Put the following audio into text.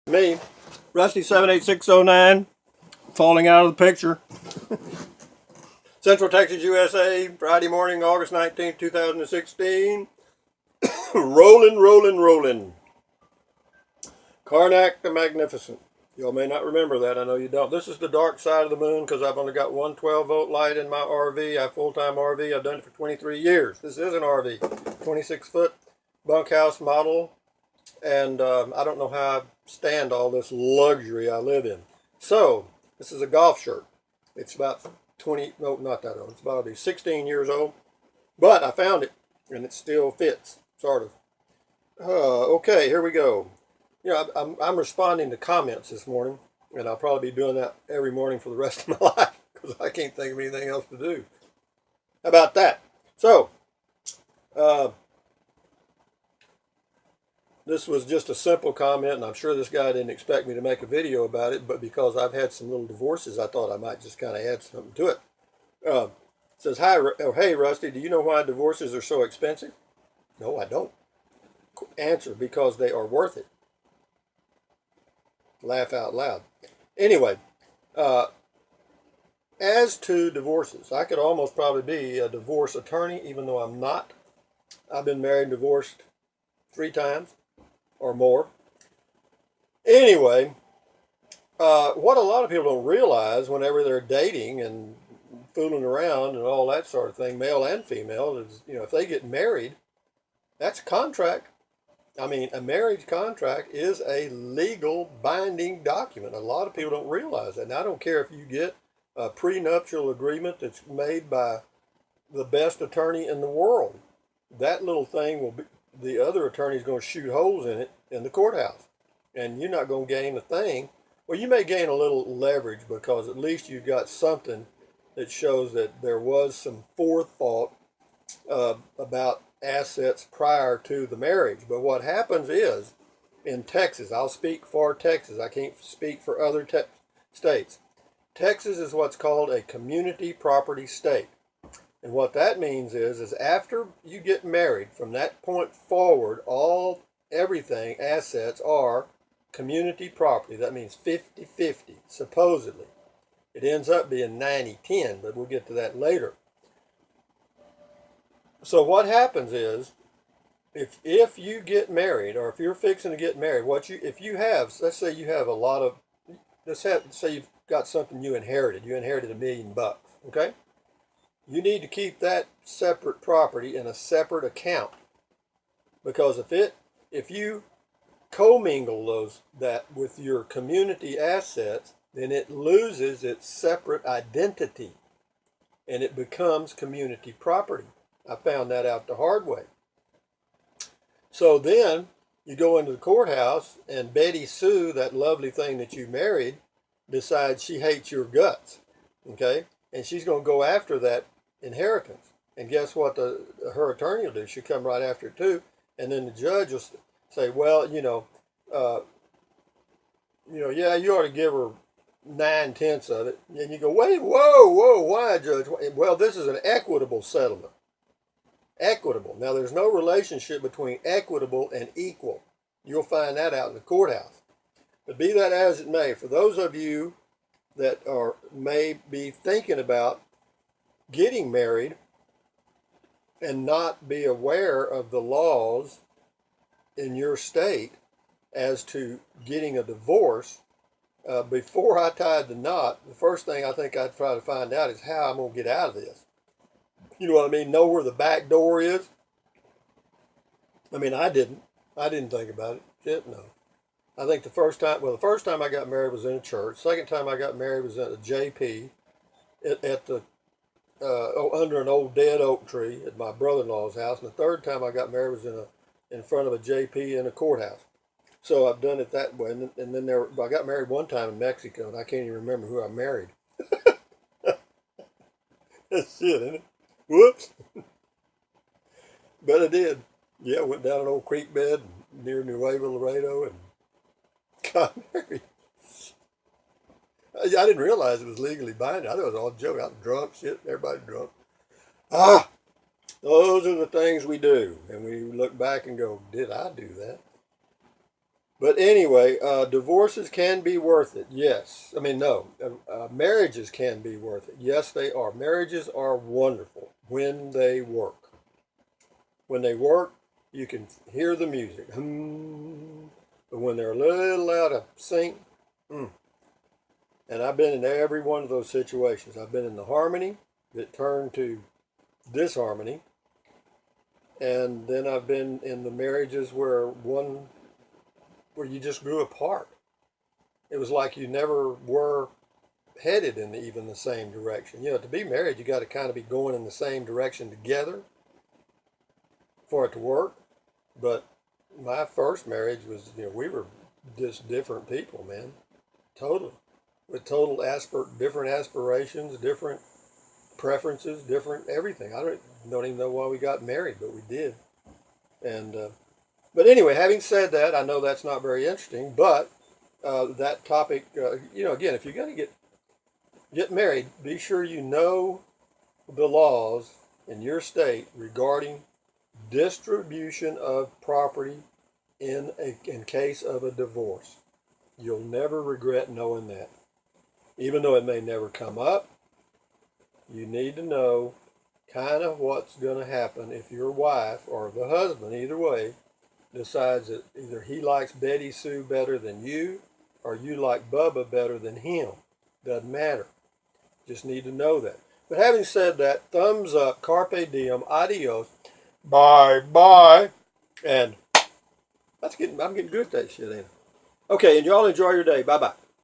Me, Rusty 78609, falling out of the picture. Central Texas, USA, Friday morning, August 19th, 2016. rolling. Karnak the Magnificent. Y'all may not remember that. I know you don't. This is the dark side of the moon because I've only got one 12-volt light in my RV. I have full-time RV. I've done it for 23 years. This is an RV, 26-foot bunkhouse model. And I don't know how I stand all this luxury I live in. So, this is a golf shirt. It's about 20, no, not that old. It's about 16 years old. But I found it, and it still fits, sort of. Okay, here we go. You know, I'm responding to comments this morning, and I'll probably be doing that every morning for the rest of my life, because I can't think of anything else to do. How about that? So, this was just a simple comment, and I'm sure this guy didn't expect me to make a video about it, but because I've had some little divorces, I thought I might just kind of add something to it. It says, hey, Rusty, do you know why divorces are so expensive? No, I don't. Answer, because they are worth it. Laugh out loud. Anyway, as to divorces, I could almost probably be a divorce attorney, even though I'm not. I've been married and divorced 3 times. Or more. Anyway, what a lot of people don't realize whenever they're dating and fooling around and all that sort of thing, male and female, is, you know, if they get married, that's a contract. I mean, a marriage contract is a legal binding document. A lot of people don't realize that. And I don't care if you get a prenuptial agreement that's made by the best attorney in the world. That little thing will be, the other attorney's going to shoot holes in it in the courthouse, and you're not going to gain a thing. Well, you may gain a little leverage because at least you've got something that shows that there was some forethought about assets prior to the marriage. But what happens is, in Texas, I'll speak for Texas, I can't speak for other states. Texas is what's called a community property state. And what that means is after you get married, from that point forward, everything, assets are community property. That means 50-50, supposedly. It ends up being 90-10, but we'll get to that later. So what happens is, if you get married, or if you're fixing to get married, if you have, let's say you have a lot of, say you've got something you inherited $1 million, okay? You need to keep that separate property in a separate account, because if you commingle that with your community assets, then it loses its separate identity and it becomes community property. I found that out the hard way. So then you go into the courthouse and Betty Sue, that lovely thing that you married, decides she hates your guts, okay? And she's going to go after that inheritance. And guess what her attorney will do? She'll come right after it too. And then the judge will say, well, yeah, you ought to give her 9/10 of it. And you go, wait, whoa, why, Judge? Well, this is an equitable settlement. Equitable. Now, there's no relationship between equitable and equal. You'll find that out in the courthouse. But be that as it may, for those of you that may be thinking about getting married and not be aware of the laws in your state as to getting a divorce, before I tied the knot, the first thing I think I'd try to find out is how I'm going to get out of this. You know what I mean? Know where the back door is? I mean, I didn't think about it. Shit, no. I think the first time I got married was in a church. Second time I got married was at a JP at the under an old dead oak tree at my brother-in-law's house. And the third time I got married was in front of a JP in a courthouse. So I've done it that way. And then I got married one time in Mexico, and I can't even remember who I married. That's shit, isn't it? Whoops. But I did. Yeah, went down an old creek bed near Nuevo Laredo and got married. I didn't realize it was legally binding. I thought it was all a joke. I was drunk, shit, everybody drunk. Those are the things we do. And we look back and go, did I do that? But anyway, divorces can be worth it. Yes. I mean, no. Marriages can be worth it. Yes, they are. Marriages are wonderful when they work. When they work, you can hear the music. But when they're a little out of sync, mm. And I've been in every one of those situations. I've been in the harmony that turned to disharmony. And then I've been in the marriages where you just grew apart. It was like you never were headed in even the same direction. To be married, you got to kind of be going in the same direction together for it to work. But my first marriage was, we were just different people, man. Totally. With different aspirations, different preferences, different everything. I don't even know why we got married, but we did. And but anyway, having said that, I know that's not very interesting, but that topic, again, if you're going to get married, be sure you know the laws in your state regarding distribution of property in case of a divorce. You'll never regret knowing that. Even though it may never come up, you need to know kind of what's going to happen if your wife or the husband, either way, decides that either he likes Betty Sue better than you or you like Bubba better than him. Doesn't matter. Just need to know that. But having said that, thumbs up, carpe diem, adios, bye bye, and I'm getting good at that shit, ain't I? Okay, and y'all enjoy your day. Bye bye.